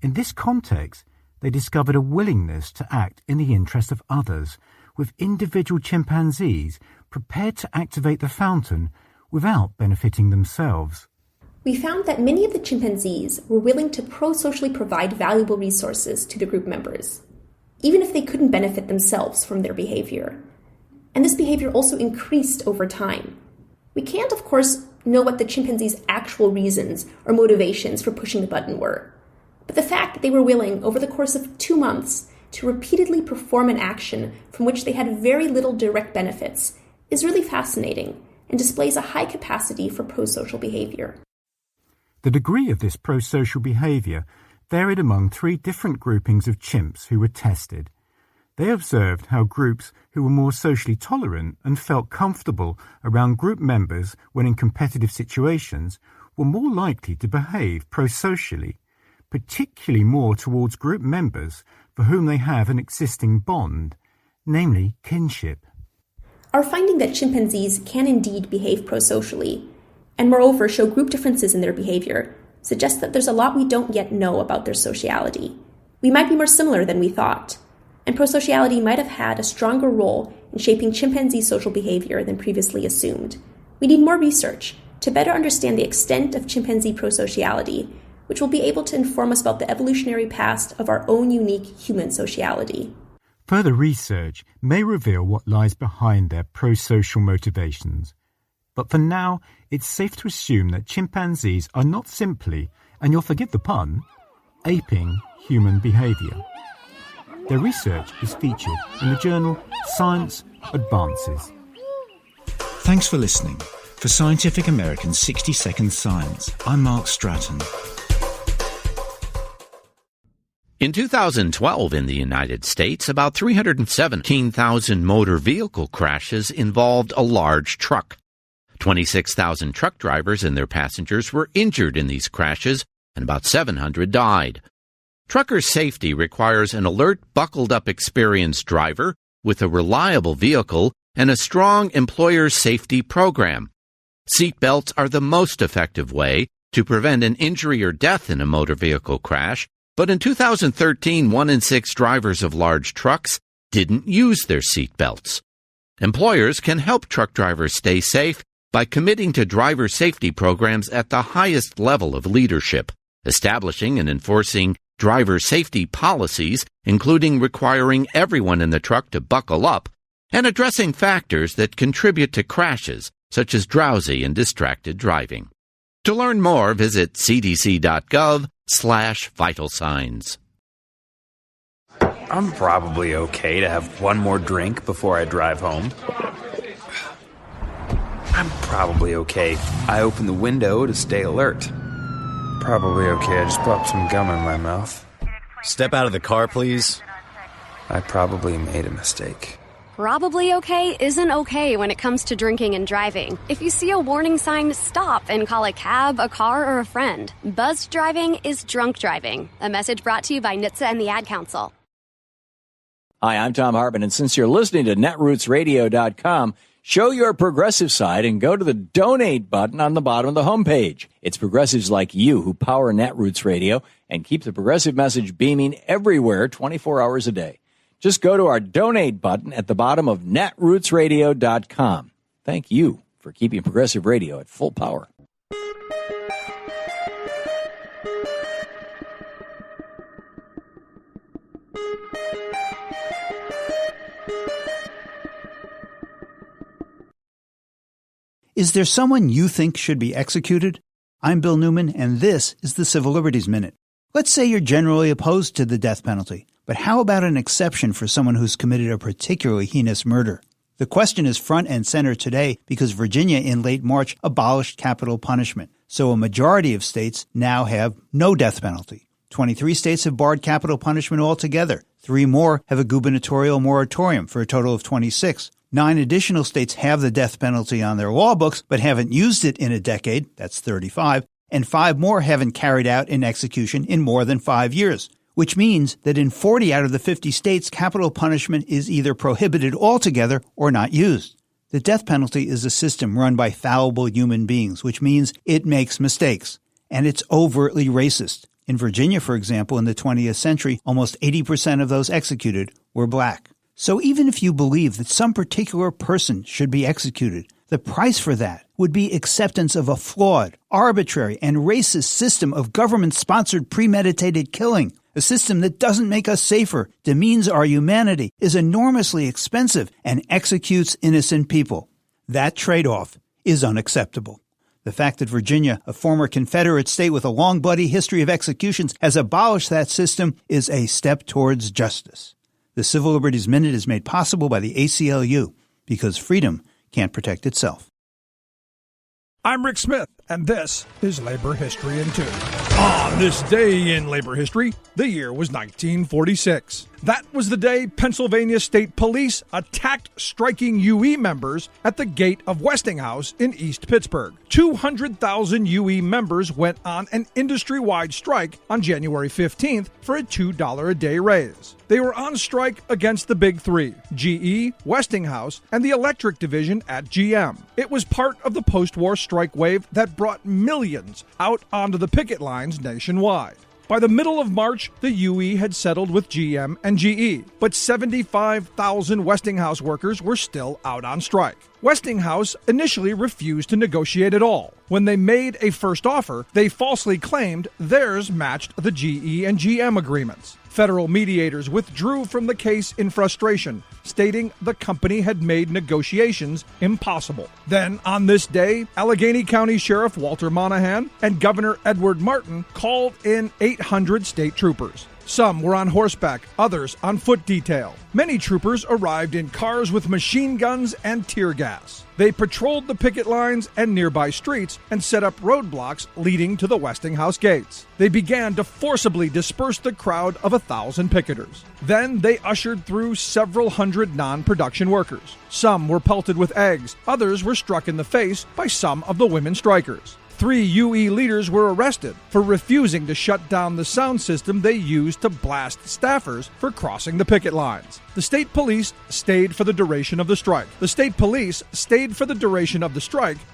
In this context, they discovered a willingness to act in the interest of others, with individual chimpanzees prepared to activate the fountain without benefiting themselves. We found that many of the chimpanzees were willing to pro-socially provide valuable resources to the group members, even if they couldn't benefit themselves from their behavior. And this behavior also increased over time. We can't, of course, know what the chimpanzees' actual reasons or motivations for pushing the button were. But the fact that they were willing, over the course of 2 months, to repeatedly perform an action from which they had very little direct benefits is really fascinating and displays a high capacity for pro-social behavior. The degree of this pro-social behavior varied among 3 different groupings of chimps who were tested. They observed how groups who were more socially tolerant and felt comfortable around group members when in competitive situations were more likely to behave pro-socially, particularly more towards group members for whom they have an existing bond, namely kinship. Our finding that chimpanzees can indeed behave pro-socially and moreover show group differences in their behavior, suggests that there's a lot we don't yet know about their sociality. We might be more similar than we thought, and prosociality might have had a stronger role in shaping chimpanzee social behavior than previously assumed. We need more research to better understand the extent of chimpanzee prosociality, which will be able to inform us about the evolutionary past of our own unique human sociality. Further research may reveal what lies behind their prosocial motivations. But for now, it's safe to assume that chimpanzees are not simply, and you'll forgive the pun, aping human behavior. Their research is featured in the journal Science Advances. Thanks for listening. For Scientific American's 60 Second Science, I'm Mark Stratton. In 2012 in the United States, about 317,000 motor vehicle crashes involved a large truck. 26,000 truck drivers and their passengers were injured in these crashes, and about 700 died. Trucker safety requires an alert, buckled-up, experienced driver with a reliable vehicle and a strong employer safety program. Seatbelts are the most effective way to prevent an injury or death in a motor vehicle crash, but in 2013, 1 in 6 drivers of large trucks didn't use their seatbelts. Employers can help truck drivers stay safe by committing to driver safety programs at the highest level of leadership, establishing and enforcing driver safety policies, including requiring everyone in the truck to buckle up, and addressing factors that contribute to crashes, such as drowsy and distracted driving. To learn more, visit cdc.gov/vital signs. I'm probably okay to have one more drink before I drive home. I'm probably okay. I open the window to stay alert. Probably okay. I just popped some gum in my mouth. Step out of the car, please. I probably made a mistake. Probably okay isn't okay when it comes to drinking and driving. If you see a warning sign, stop and call a cab, a car, or a friend. Buzzed driving is drunk driving. A message brought to you by NHTSA and the Ad Council. Hi, I'm Tom Hartman, and since you're listening to netrootsradio.com, show your progressive side and go to the donate button on the bottom of the homepage. It's progressives like you who power Netroots Radio and keep the progressive message beaming everywhere 24 hours a day. Just go to our donate button at the bottom of netrootsradio.com. Thank you for keeping progressive radio at full power. Is there someone you think should be executed? I'm Bill Newman, and this is the Civil Liberties Minute. Let's say you're generally opposed to the death penalty, but how about an exception for someone who's committed a particularly heinous murder? The question is front and center today because Virginia in late March abolished capital punishment, so a majority of states now have no death penalty. 23 states have barred capital punishment altogether. 3 more have a gubernatorial moratorium for a total of 26. 9 additional states have the death penalty on their law books, but haven't used it in a decade. That's 35. And 5 more haven't carried out an execution in more than 5 years, which means that in 40 out of the 50 states, capital punishment is either prohibited altogether or not used. The death penalty is a system run by fallible human beings, which means it makes mistakes, and it's overtly racist. In Virginia, for example, in the 20th century, almost 80% of those executed were black. So even if you believe that some particular person should be executed, the price for that would be acceptance of a flawed, arbitrary, and racist system of government-sponsored premeditated killing, a system that doesn't make us safer, demeans our humanity, is enormously expensive, and executes innocent people. That trade-off is unacceptable. The fact that Virginia, a former Confederate state with a long bloody history of executions, has abolished that system is a step towards justice. The Civil Liberties Minute is made possible by the ACLU, because freedom can't protect itself. I'm Rick Smith, and this is Labor History in 2. On this day in labor history, the year was 1946. That was the day Pennsylvania State Police attacked striking UE members at the gate of Westinghouse in East Pittsburgh. 200,000 UE members went on an industry-wide strike on January 15th for a $2 a day raise. They were on strike against the Big Three, GE, Westinghouse, and the electric division at GM. It was part of the post-war strike wave that brought millions out onto the picket lines nationwide. By the middle of March, the UE had settled with GM and GE, but 75,000 Westinghouse workers were still out on strike. Westinghouse initially refused to negotiate at all. When they made a first offer, they falsely claimed theirs matched the GE and GM agreements. Federal mediators withdrew from the case in frustration, stating the company had made negotiations impossible. Then, on this day, Allegheny County Sheriff Walter Monahan and Governor Edward Martin called in 800 state troopers. Some were on horseback, others on foot detail. Many troopers arrived in cars with machine guns and tear gas. They patrolled the picket lines and nearby streets and set up roadblocks leading to the Westinghouse gates. They began to forcibly disperse the crowd of 1,000 picketers. Then they ushered through several hundred non-production workers. Some were pelted with eggs, others were struck in the face by some of the women strikers. 3 UE leaders were arrested for refusing to shut down the sound system they used to blast staffers for crossing the picket lines. The state police stayed for the duration of the strike.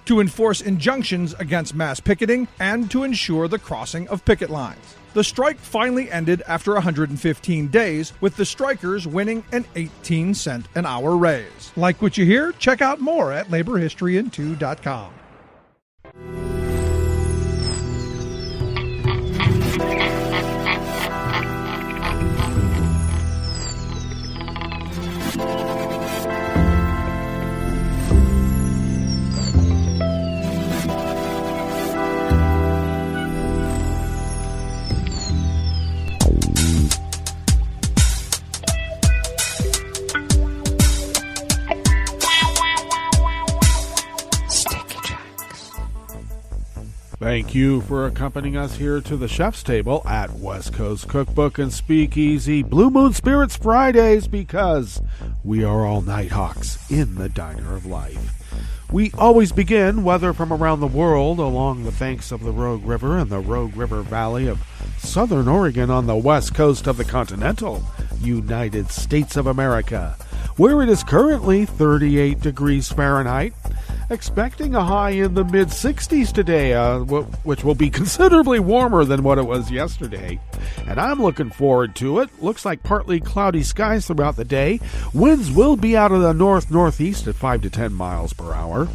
To enforce injunctions against mass picketing and to ensure the crossing of picket lines. The strike finally ended after 115 days, with the strikers winning an 18-cent an hour raise. Like what you hear? Check out more at laborhistoryin2.com. Thank you for accompanying us here to the chef's table at West Coast Cookbook and Speakeasy Blue Moon Spirits Fridays, because we are all Nighthawks in the Diner of Life. We always begin, whether from around the world, along the banks of the Rogue River and the Rogue River Valley of southern Oregon on the west coast of the continental United States of America, where it is currently 38 degrees Fahrenheit, expecting a high in the mid-60s today, which will be considerably warmer than what it was yesterday. And I'm looking forward to it. Looks like partly cloudy skies throughout the day. Winds will be out of the north-northeast at 5 to 10 miles per hour.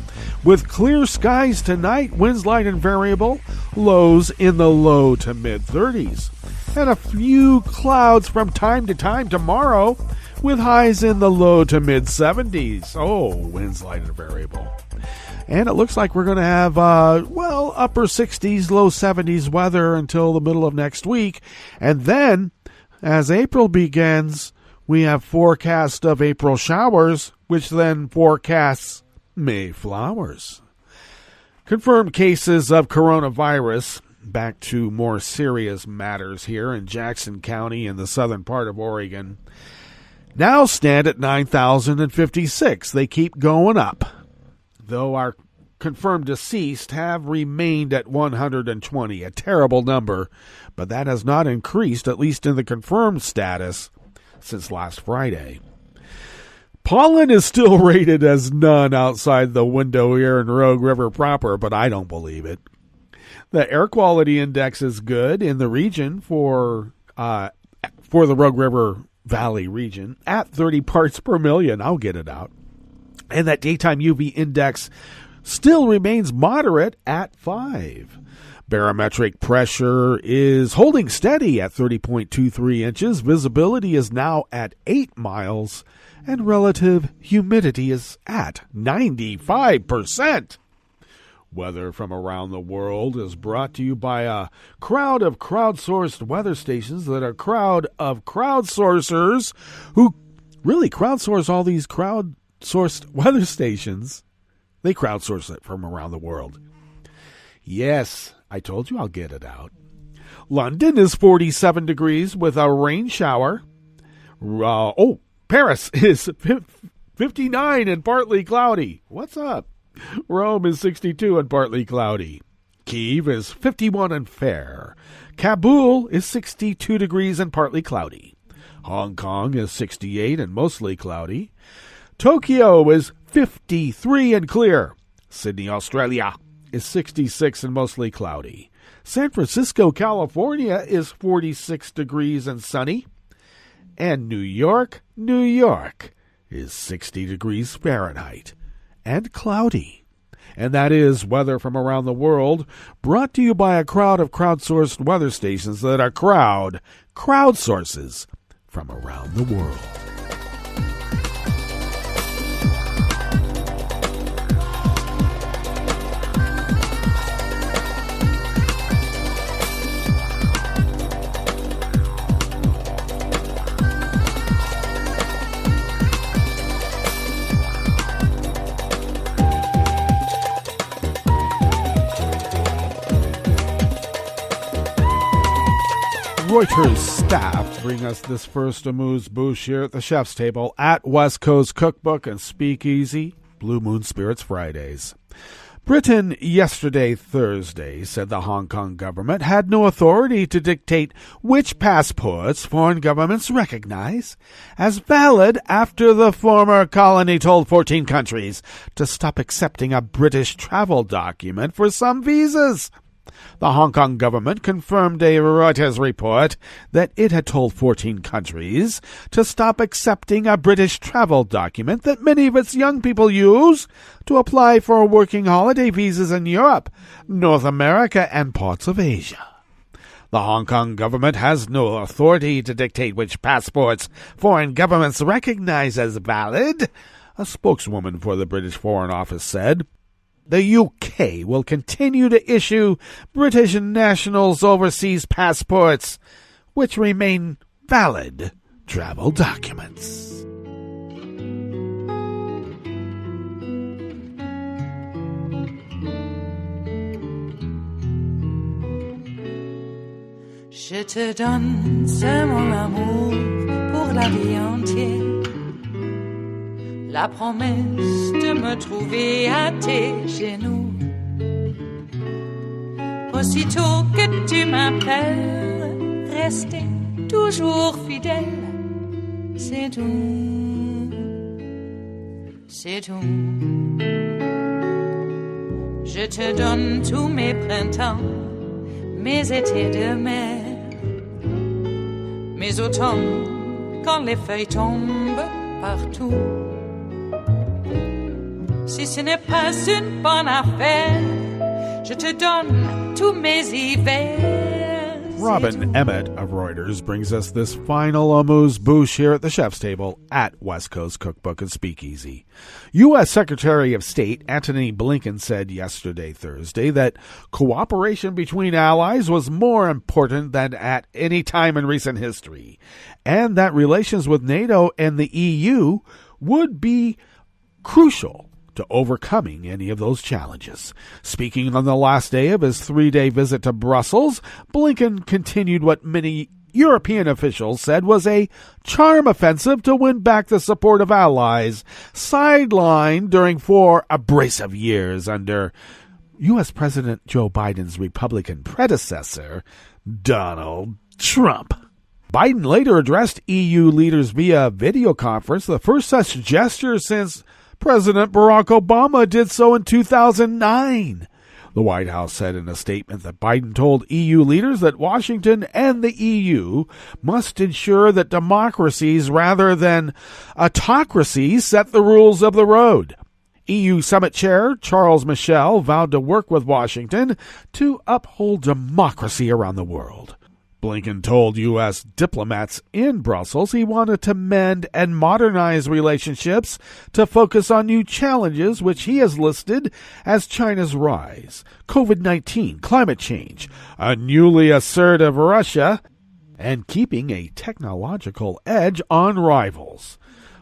With clear skies tonight, winds light and variable, lows in the low to mid-30s. And a few clouds from time to time tomorrow, with highs in the low to mid-70s. Oh, winds light and variable. And it looks like we're going to have, upper 60s, low 70s weather until the middle of next week. And then, as April begins, we have forecast of April showers, which then forecasts May flowers. Confirmed cases of coronavirus, back to more serious matters here in Jackson County in the southern part of Oregon, now stand at 9,056. They keep going up, though our confirmed deceased have remained at 120, a terrible number, but that has not increased, at least in the confirmed status, since last Friday. Pollen is still rated as none outside the window here in Rogue River proper, but I don't believe it. The air quality index is good in the region for the Rogue River Valley region at 30 parts per million. I'll get it out. And that daytime UV index still remains moderate at 5. Barometric pressure is holding steady at 30.23 inches. Visibility is now at 8 miles. And relative humidity is at 95%. Weather from around the world is brought to you by a crowd of crowdsourced weather stations that are a crowd of crowdsourcers who really crowdsource all these crowdsourced weather stations. They crowdsource it from around the world. Yes, I told you I'll get it out. London is 47 degrees with a rain shower. Paris is 59 and partly cloudy. What's up? Rome is 62 and partly cloudy. Kyiv is 51 and fair. Kabul is 62 degrees and partly cloudy. Hong Kong is 68 and mostly cloudy. Tokyo is 53 and clear. Sydney, Australia is 66 and mostly cloudy. San Francisco, California is 46 degrees and sunny. And New York is 60 degrees Fahrenheit and cloudy. And that is weather from around the world, brought to you by a crowd of crowdsourced weather stations that are crowdsources from around the world. Reuters staff bring us this first amuse-bouche here at the chef's table at West Coast Cookbook and Speakeasy, Blue Moon Spirits Fridays. Britain yesterday, Thursday, said the Hong Kong government had no authority to dictate which passports foreign governments recognize as valid after the former colony told 14 countries to stop accepting a British travel document for some visas. The Hong Kong government confirmed a Reuters report that it had told 14 countries to stop accepting a British travel document that many of its young people use to apply for working holiday visas in Europe, North America, and parts of Asia. The Hong Kong government has no authority to dictate which passports foreign governments recognize as valid, a spokeswoman for the British Foreign Office said. The UK will continue to issue British nationals' overseas passports, which remain valid travel documents. Je te donne ce mon amour pour la vie entière. La promesse de me trouver à tes genoux. Aussitôt que tu m'appelles, rester toujours fidèle. C'est tout, c'est tout. Je te donne tous mes printemps, mes étés de mer, mes automnes quand les feuilles tombent partout. Si ce n'est pas une bonne affaire, je te donne tous mes hivers. Robin Emmett of Reuters brings us this final amuse-bouche here at the chef's table at West Coast Cookbook and Speakeasy. U.S. Secretary of State Antony Blinken said yesterday, Thursday, that cooperation between allies was more important than at any time in recent history, and that relations with NATO and the EU would be crucial to overcoming any of those challenges. Speaking on the last day of his 3-day visit to Brussels, Blinken continued what many European officials said was a charm offensive to win back the support of allies sidelined during 4 abrasive years under U.S. President Joe Biden's Republican predecessor, Donald Trump. Biden later addressed EU leaders via video conference, the first such gesture since President Barack Obama did so in 2009. The White House said in a statement that Biden told EU leaders that Washington and the EU must ensure that democracies rather than autocracies set the rules of the road. EU Summit Chair Charles Michel vowed to work with Washington to uphold democracy around the world. Blinken told U.S. diplomats in Brussels he wanted to mend and modernize relationships to focus on new challenges which he has listed as China's rise, COVID-19, climate change, a newly assertive Russia, and keeping a technological edge on rivals.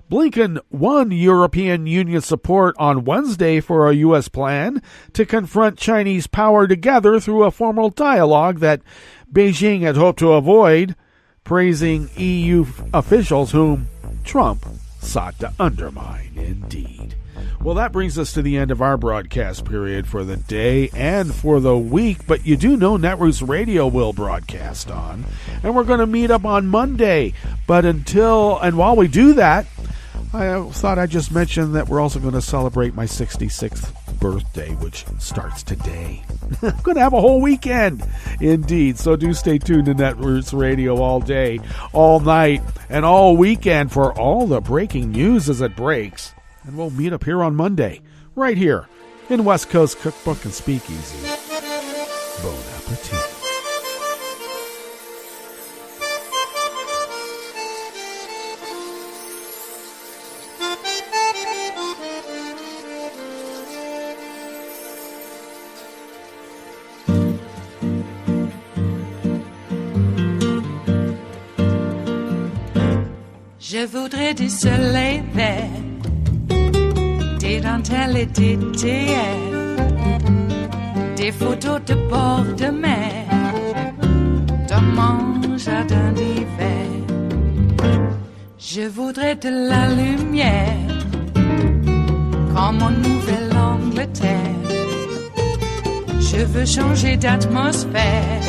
Blinken won European Union support on Wednesday for a U.S. plan to confront Chinese power together through a formal dialogue that Beijing had hoped to avoid praising EU officials whom Trump sought to undermine indeed. Well, that brings us to the end of our broadcast period for the day and for the week, but you do know Netroots Radio will broadcast on, and we're going to meet up on Monday. But while we do that, I thought I'd just mention that we're also going to celebrate my 66th birthday, which starts today. I'm going to have a whole weekend, indeed. So do stay tuned to Netroots Radio all day, all night, and all weekend for all the breaking news as it breaks. And we'll meet up here on Monday, right here in West Coast Cookbook and Speakeasy. Bon appetit. Je voudrais du soleil vert, des dentelles et des théières, des photos de bord de mer, dans mon jardin d'hiver. Je voudrais de la lumière, comme en Nouvelle-Angleterre. Je veux changer d'atmosphère,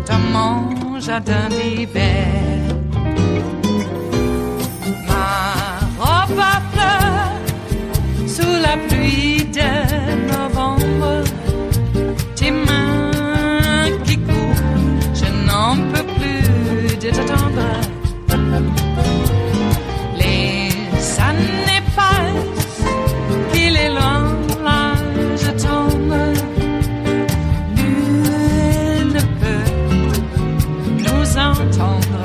dans mon jardin d'hiver. Ma robe à fleurs, sous la pluie de novembre, tes mains qui courent, je n'en peux plus de t'attendre. Les années passent, qu'il est loin, là je tombe. Nul ne peut nous entendre.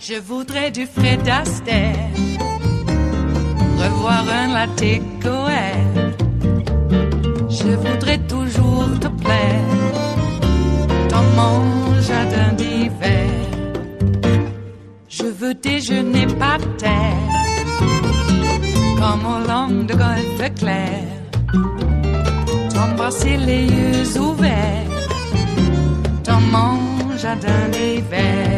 Je voudrais du Fred Astaire, revoir un latte Goël. Je voudrais toujours te plaire dans mon jardin d'hiver. Je veux déjeuner par terre, comme au long de golfe clair, t'embrasser les yeux ouverts dans mon jardin d'hiver.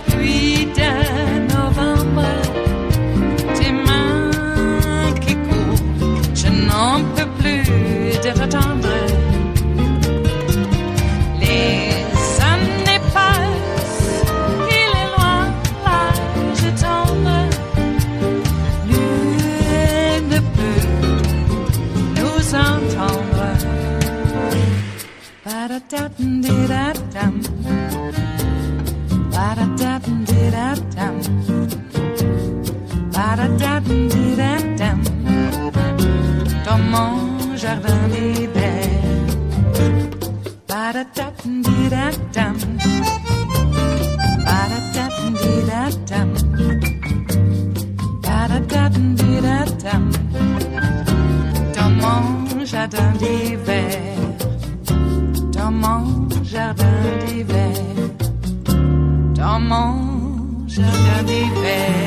Pluie de novembre, tes mains qui courent, je n'en peux plus de t'attendre. Les années passent, il est loin, là je tombe. Nul ne peut nous entendre. Ba-da-da-dum-di-da-dum. Ba-da-da-dum-di-da-dum. Ba-da-da-dum-di-da-dum. Dans mon jardin d'hiver. Ba-da-da-dum-di-da-dum. Ba-da-da-dum-di-da-dum. Ba-da-da-dum-di-da-dum. Dans mon jardin d'hiver. Dans mon jardin d'hiver. Dans mon jardin d'hiver.